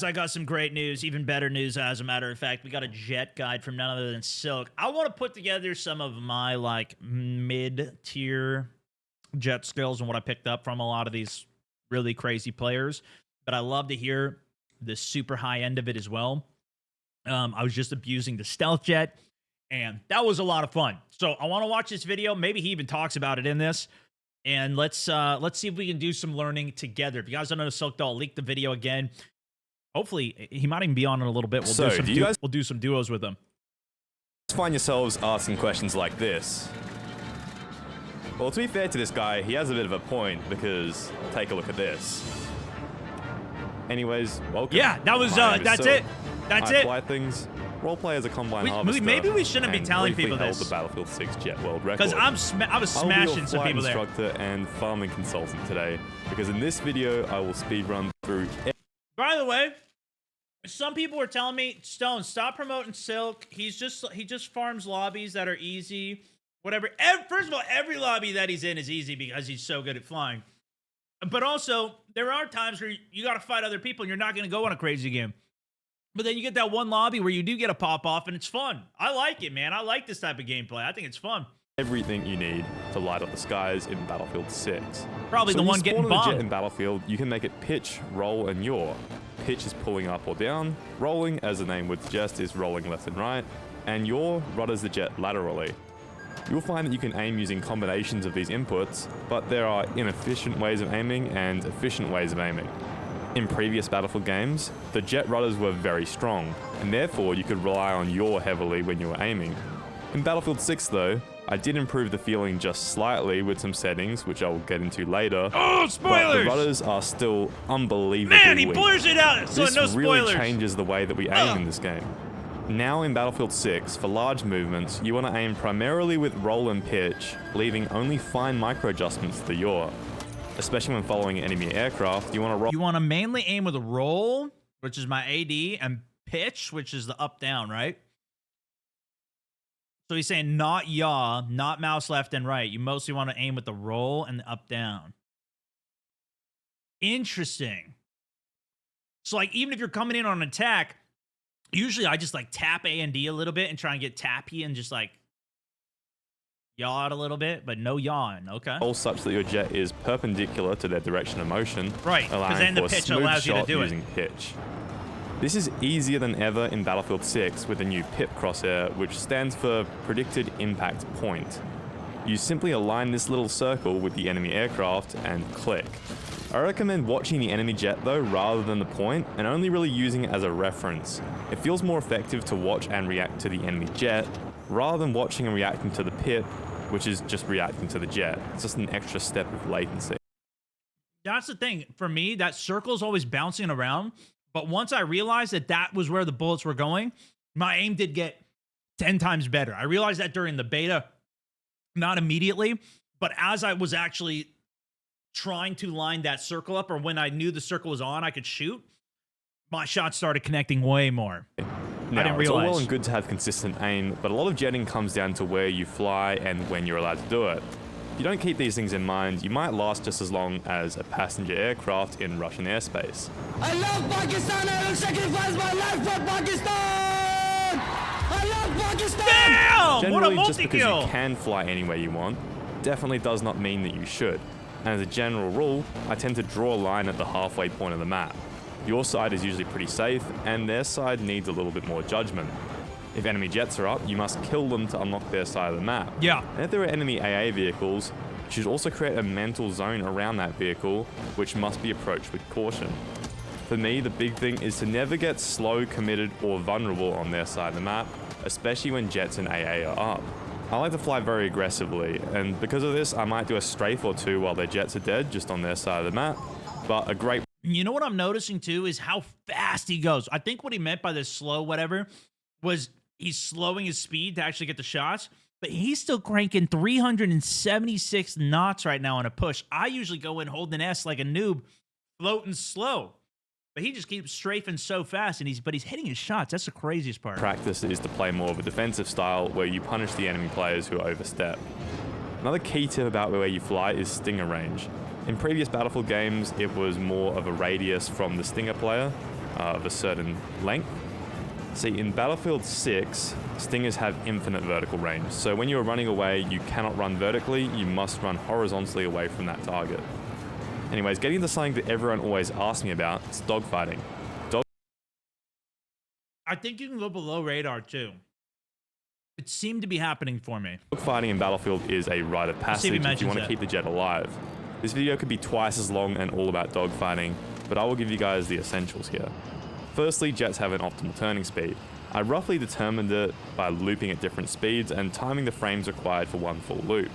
I got some great news, even better news, as a matter of fact. We got a jet guide from none other than Silk. I want to put together some of my like mid-tier jet skills and what I picked up from a lot of these really crazy players, but I love to hear the super high end of it as well. I was just abusing the stealth jet, and that was a lot of fun. So I want to watch this video. Maybe he even talks about it in this. And let's see if we can do some learning together. If you guys don't know Silk, I'll leak the video again. Hopefully, he might even be on in a little bit. We'll do some duos with him. Find yourselves asking questions like this. Well, to be fair to this guy, he has a bit of a point, because take a look at this. Anyways, welcome. Yeah, that was that's it. That's it. Fly things. Roleplay as a combine harvester. Maybe we shouldn't be telling people this. The Battlefield 6 jet world record. Because I was smashing some people there. I'll be your flight instructor and farming consultant today, because in this video I will speedrun through. By the way, some people were telling me, Stone, stop promoting Silk. He just farms lobbies that are easy. Whatever. First of all, every lobby that he's in is easy because he's so good at flying. But also, there are times where you got to fight other people and you're not going to go on a crazy game. But then you get that one lobby where you do get a pop-off and it's fun. I like it, man. I like this type of gameplay. I think it's fun. Everything you need to light up the skies in Battlefield 6. Probably the one getting bombed. Jet in Battlefield, you can make it pitch, roll, and yaw. Pitch is pulling up or down. Rolling, as the name would suggest, is rolling left and right. And yaw rudders the jet laterally. You'll find that you can aim using combinations of these inputs, but there are inefficient ways of aiming and efficient ways of aiming. In previous Battlefield games, the jet rudders were very strong, and therefore you could rely on yaw heavily when you were aiming. In Battlefield 6 though, I did improve the feeling just slightly with some settings, which I will get into later. Oh, spoilers! But the rudders are still unbelievably Man, he weak. blurs it out, so this no spoilers. really changes the way that we aim in this game. Now in Battlefield 6, for large movements, you want to aim primarily with roll and pitch, leaving only fine micro adjustments to the yaw. Especially when following enemy aircraft, you want to roll. You want to mainly aim with a roll, which is my AD, and pitch, which is the up-down, right? So he's saying not yaw, not mouse left and right. You mostly want to aim with the roll and the up-down. Interesting. So like even if you're coming in on an attack, usually I just like tap A and D a little bit and try and get tappy and just like yaw out a little bit, but no yawing. Okay. All such that your jet is perpendicular to their direction of motion. Right, because then the pitch allows you to do it. Using pitch. This is easier than ever in Battlefield 6 with the new PIP crosshair, which stands for Predicted Impact Point. You simply align this little circle with the enemy aircraft and click. I recommend watching the enemy jet though rather than the point, and only really using it as a reference. It feels more effective to watch and react to the enemy jet rather than watching and reacting to the PIP, which is just reacting to the jet. It's just an extra step of latency. That's the thing. For me, that circle is always bouncing around. But once I realized that that was where the bullets were going, my aim did get 10 times better. I realized that during the beta, not immediately, but as I was actually trying to line that circle up, or when I knew the circle was on, I could shoot, my shots started connecting way more. Now, I didn't realize. It's all well and good to have consistent aim, but a lot of jetting comes down to where you fly and when you're allowed to do it. If you don't keep these things in mind, you might last just as long as a passenger aircraft in Russian airspace. I love Pakistan! I will sacrifice my life for Pakistan! I love Pakistan! Damn! Generally, What a just because multi-kill! you can fly anywhere you want, definitely does not mean that you should. And as a general rule, I tend to draw a line at the halfway point of the map. Your side is usually pretty safe, and their side needs a little bit more judgment. If enemy jets are up, you must kill them to unlock their side of the map. Yeah. And if there are enemy AA vehicles, you should also create a mental zone around that vehicle, which must be approached with caution. For me, the big thing is to never get slow, committed, or vulnerable on their side of the map, especially when jets and AA are up. I like to fly very aggressively, and because of this, I might do a strafe or two while their jets are dead, just on their side of the map. But a great... You know what I'm noticing too is how fast he goes. I think what he meant by this slow whatever was he's slowing his speed to actually get the shots, but he's still cranking 376 knots right now on a push. I usually go in holding S like a noob, floating slow. But he just keeps strafing so fast, and he's hitting his shots. That's the craziest part. Practice is to play more of a defensive style where you punish the enemy players who overstep. Another key tip about where you fly is stinger range. In previous Battlefield games, it was more of a radius from the stinger player. of a certain length. See, in Battlefield 6, Stingers have infinite vertical range. So when you're running away, you cannot run vertically, you must run horizontally away from that target. Anyways, getting into something that everyone always asks me about, it's dogfighting. I think you can go below radar too. It seemed to be happening for me. Dogfighting in Battlefield is a rite of passage if you want to keep the jet alive. This video could be twice as long and all about dogfighting, but I will give you guys the essentials here. Firstly, jets have an optimal turning speed. I roughly determined it by looping at different speeds and timing the frames required for one full loop.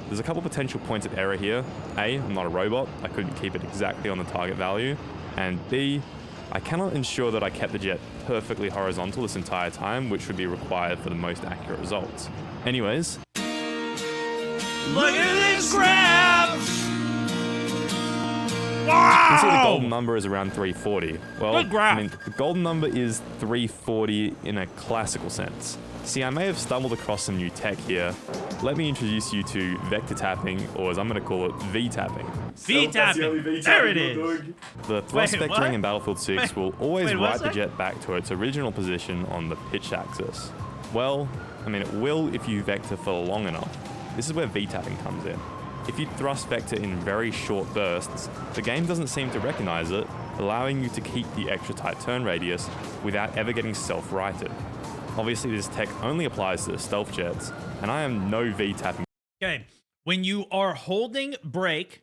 There's a couple potential points of error here. A, I'm not a robot, I couldn't keep it exactly on the target value. And B, I cannot ensure that I kept the jet perfectly horizontal this entire time, which would be required for the most accurate results. Anyways. Look at this grab! Wow! You can see the golden number is around 340. Well, good graph. I mean, the golden number is 340 in a classical sense. See, I may have stumbled across some new tech here. Let me introduce you to vector tapping, or as I'm going to call it, V-tapping. V-tapping. There it is. The thrust Wait, vectoring what? in Battlefield 6 will always what's right the that? jet back to its original position on the pitch axis. Well, I mean, it will if you vector for long enough. This is where V-tapping comes in. If you thrust vector in very short bursts, the game doesn't seem to recognize it, allowing you to keep the extra tight turn radius without ever getting self-righted. Obviously, this tech only applies to the stealth jets, and I am no V-tapping. Okay, when you are holding brake,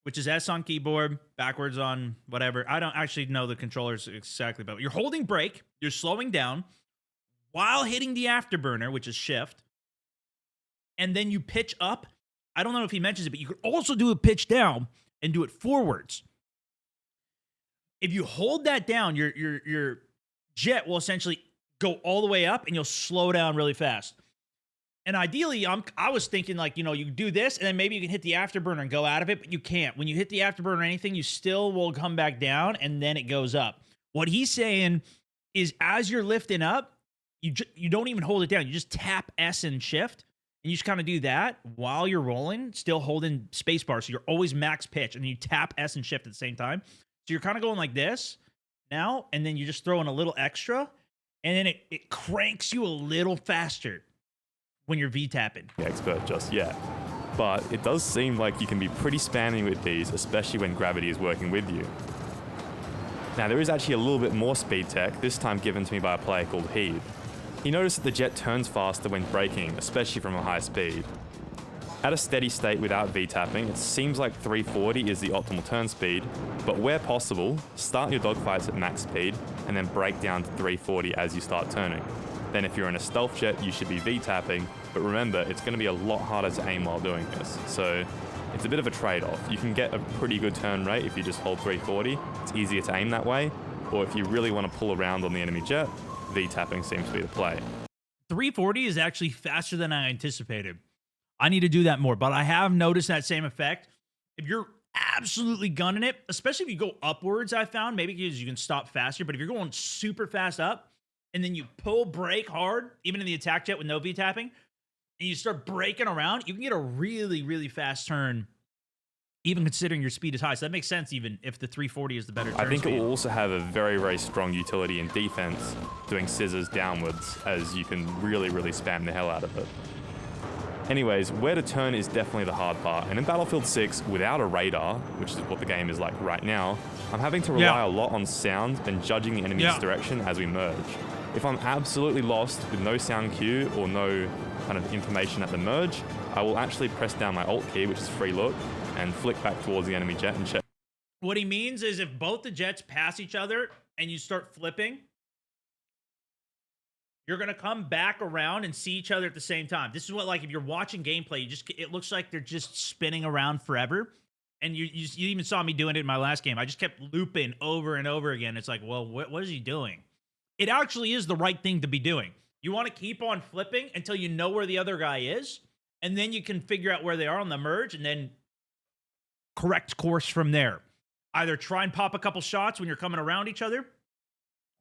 which is S on keyboard, backwards on whatever. I don't actually know the controllers exactly, but you're holding brake, you're slowing down while hitting the afterburner, which is shift, and then you pitch up. I don't know if he mentions it, but you could also do a pitch down and do it forwards. If you hold that down, your jet will essentially go all the way up and you'll slow down really fast. And ideally, I was thinking like, you do this and then maybe you can hit the afterburner and go out of it, but you can't. When you hit the afterburner or anything, you still will come back down and then it goes up. What he's saying is as you're lifting up, you don't even hold it down. You just tap S and shift. And you just kind of do that while you're rolling, still holding spacebar. So you're always max pitch and you tap S and shift at the same time. So you're kind of going like this now, and then you just throw in a little extra, and then it cranks you a little faster when you're V-tapping. Expert just yet. But it does seem like you can be pretty spammy with these, especially when gravity is working with you. Now there is actually a little bit more speed tech, this time given to me by a player called Heed. He noticed that the jet turns faster when braking, especially from a high speed. At a steady state without V-tapping, it seems like 340 is the optimal turn speed, but where possible, start your dogfights at max speed and then brake down to 340 as you start turning. Then if you're in a stealth jet, you should be V-tapping, but remember, it's going to be a lot harder to aim while doing this, so it's a bit of a trade-off. You can get a pretty good turn rate if you just hold 340, it's easier to aim that way, or if you really want to pull around on the enemy jet, V-tapping seems to be the play. 340 is actually faster than I anticipated. I need to do that more, but I have noticed that same effect. If you're absolutely gunning it, especially if you go upwards, I found, maybe because you can stop faster, but if you're going super fast up and then you pull brake hard, even in the attack jet with no V-tapping, and you start braking around, you can get a really, really fast turn, even considering your speed is high. So that makes sense even if the 340 is the better turn I think speed. it will also have a very, very strong utility in defense, doing scissors downwards, as you can really, really spam the hell out of it. Anyways, where to turn is definitely the hard part, and in Battlefield 6, without a radar, which is what the game is like right now, I'm having to rely a lot on sound and judging the enemy's direction as we merge. If I'm absolutely lost with no sound cue or no kind of information at the merge, I will actually press down my Alt key, which is free look, and flick back towards the enemy jet and check. What he means is if both the jets pass each other and you start flipping, you're going to come back around and see each other at the same time. This is what, like, if you're watching gameplay, it looks like they're just spinning around forever. And you even saw me doing it in my last game. I just kept looping over and over again. It's like, well, what is he doing? It actually is the right thing to be doing. You want to keep on flipping until you know where the other guy is, and then you can figure out where they are on the merge and then correct course from there. Either try and pop a couple shots when you're coming around each other,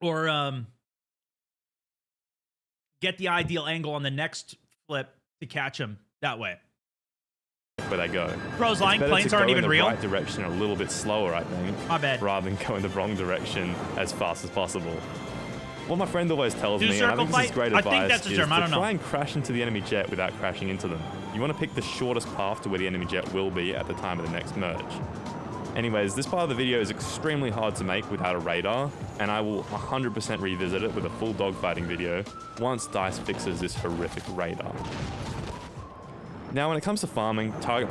or get the ideal angle on the next flip to catch him that way. where they go. Bro's It's lying. better Planes to aren't go even in the real. right direction a little bit slower, I think. My bad. Rather than go in the wrong direction as fast as possible. What my friend always tells me, and I circle think this is fight? great I advice, think that's a is term. I to don't know. try and crash into the enemy jet without crashing into them. You want to pick the shortest path to where the enemy jet will be at the time of the next merge. Anyways, this part of the video is extremely hard to make without a radar, and I will 100% revisit it with a full dogfighting video once DICE fixes this horrific radar. Now, when it comes to farming, target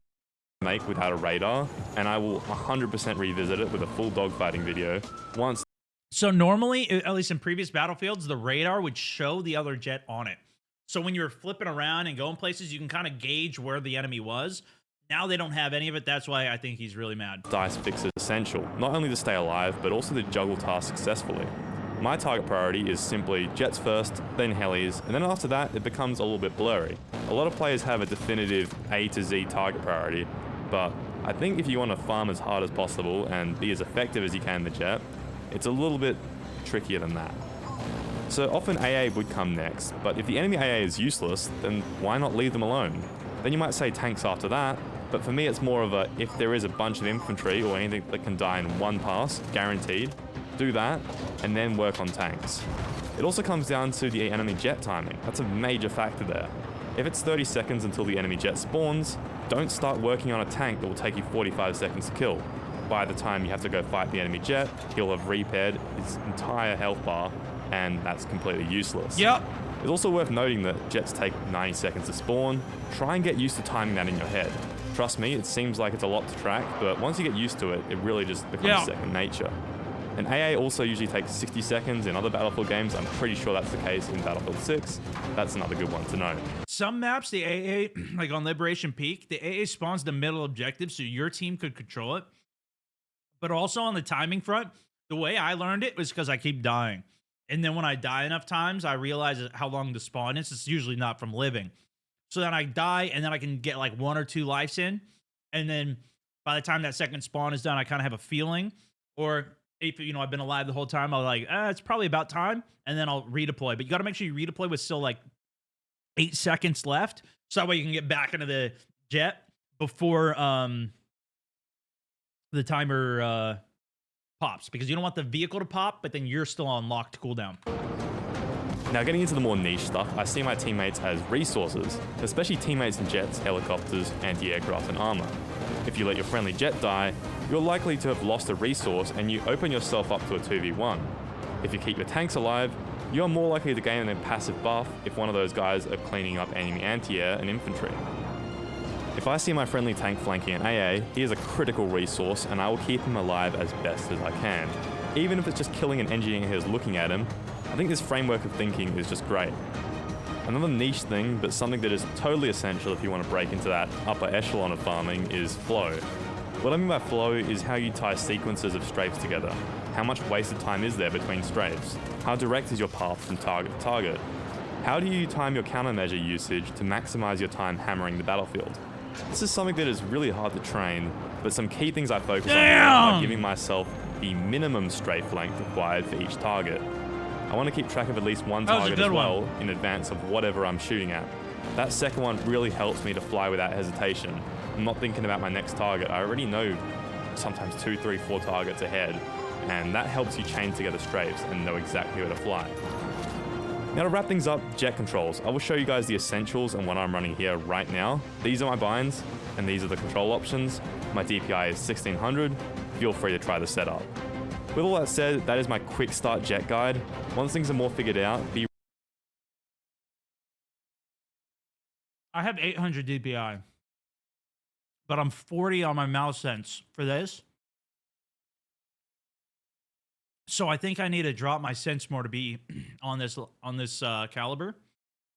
make without a radar, and I will 100% revisit it with a full dogfighting video once. So normally, at least in previous battlefields, the radar would show the other jet on it. So when you're flipping around and going places, you can kind of gauge where the enemy was. Now they don't have any of it. That's why I think he's really mad. DICE fix is essential, not only to stay alive, but also to juggle tasks successfully. My target priority is simply jets first, then helis, and then after that, it becomes a little bit blurry. A lot of players have a definitive A to Z target priority, but I think if you want to farm as hard as possible and be as effective as you can in the jet, it's a little bit trickier than that. So often AA would come next, but if the enemy AA is useless, then why not leave them alone? Then you might say tanks after that, but for me it's more of a, if there is a bunch of infantry or anything that can die in one pass, guaranteed, do that, and then work on tanks. It also comes down to the enemy jet timing. That's a major factor there. If it's 30 seconds until the enemy jet spawns, don't start working on a tank that will take you 45 seconds to kill. By the time you have to go fight the enemy jet, he'll have repaired his entire health bar, and that's completely useless. Yep. It's also worth noting that jets take 90 seconds to spawn. Try and get used to timing that in your head. Trust me, it seems like it's a lot to track, but once you get used to it, it really just becomes second nature. And AA also usually takes 60 seconds in other Battlefield games. I'm pretty sure that's the case in Battlefield 6. That's another good one to know. Some maps, the AA, like on Liberation Peak, the AA spawns the middle objective so your team could control it. But also on the timing front, the way I learned it was because I keep dying. And then when I die enough times, I realize how long the spawn is. It's usually not from living. So then I die, and then I can get like 1 or 2 lives in. And then by the time that second spawn is done, I kind of have a feeling. Or if, you know, I've been alive the whole time, I'll like, it's probably about time. And then I'll redeploy. But you got to make sure you redeploy with still like 8 seconds left. So that way you can get back into the jet before the timer pops. Because you don't want the vehicle to pop, but then you're still on locked cooldown. Now, getting into the more niche stuff, I see my teammates as resources, especially teammates in jets, helicopters, anti-aircraft, and armor. If you let your friendly jet die, you're likely to have lost a resource and you open yourself up to a 2v1. If you keep your tanks alive, you're more likely to gain a passive buff if one of those guys are cleaning up enemy anti-air and infantry. If I see my friendly tank flanking an AA, he is a critical resource and I will keep him alive as best as I can. Even if it's just killing an engineer who's looking at him, I think this framework of thinking is just great. Another niche thing, but something that is totally essential if you want to break into that upper echelon of farming, is flow. What I mean by flow is how you tie sequences of strafes together. How much wasted time is there between strafes? How direct is your path from target to target? How do you time your countermeasure usage to maximize your time hammering the battlefield? This is something that is really hard to train, but some key things I focus on here are giving myself the minimum strafe length required for each target. I want to keep track of at least one target as well in advance of whatever I'm shooting at. That second one really helps me to fly without hesitation. I'm not thinking about my next target. I already know sometimes 2, 3, 4 targets ahead, and that helps you chain together strafes and know exactly where to fly. Now to wrap things up, jet controls. I will show you guys the essentials and what I'm running here right now. These are my binds, and these are the control options. My DPI is 1600. Feel free to try the setup. With all that said, that is my quick start jet guide. Once things are more figured out, I have 800 DPI, but I'm 40 on my mouse sense for this. So I think I need to drop my sense more to be on this caliber.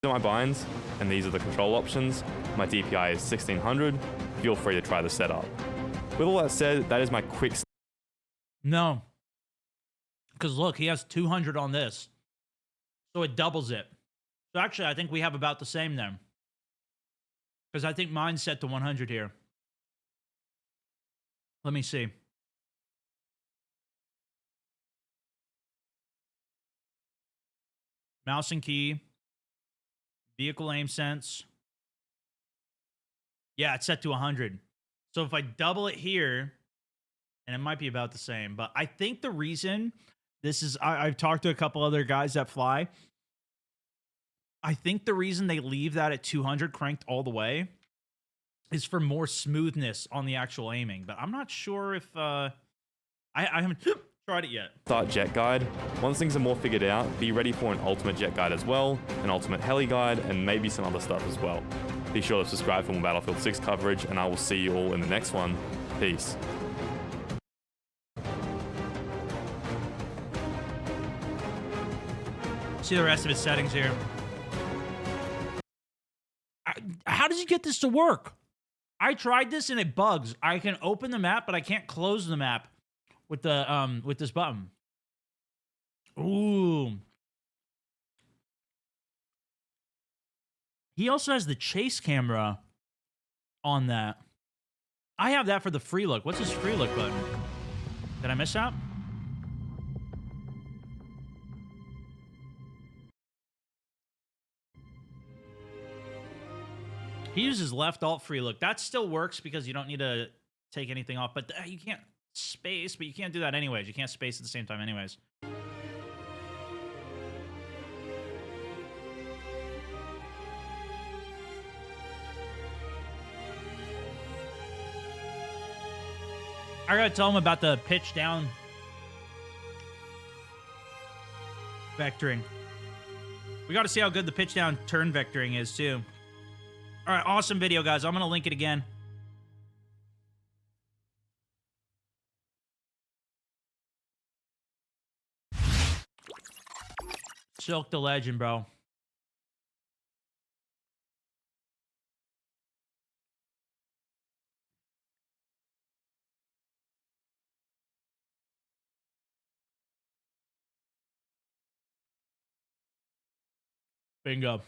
These are my binds, and these are the control options. My DPI is 1600. Feel free to try the setup. With all that said, that is my quick. No, because look, he has 200 on this, so it doubles it. So actually, I think we have about the same then, because I think mine's set to 100 here. Let me see. Mouse and key, vehicle aim sense. Yeah, it's set to 100. So if I double it here, and it might be about the same, but I think the reason this is, I've talked to a couple other guys that fly. I think the reason they leave that at 200 cranked all the way is for more smoothness on the actual aiming. But I'm not sure if I haven't tried it yet. Start jet guide. Once things are more figured out, be ready for an ultimate jet guide as well, an ultimate heli guide, and maybe some other stuff as well. Be sure to subscribe for more Battlefield 6 coverage, and I will see you all in the next one. Peace. See the rest of his settings here. How does he get this to work? I tried this and it bugs. I can open the map, but I can't close the map with the with this button. Ooh. He also has the chase camera on that. I have that for the free look. What's his free look button? Did I miss out? He uses left alt free look. That still works because you don't need to take anything off, but you can't space, but you can't do that anyways. You can't space at the same time anyways. I gotta tell him about the pitch down vectoring. We gotta see how good the pitch down turn vectoring is too. All right, awesome video, guys. I'm going to link it again. Silk the legend, bro. Bingo.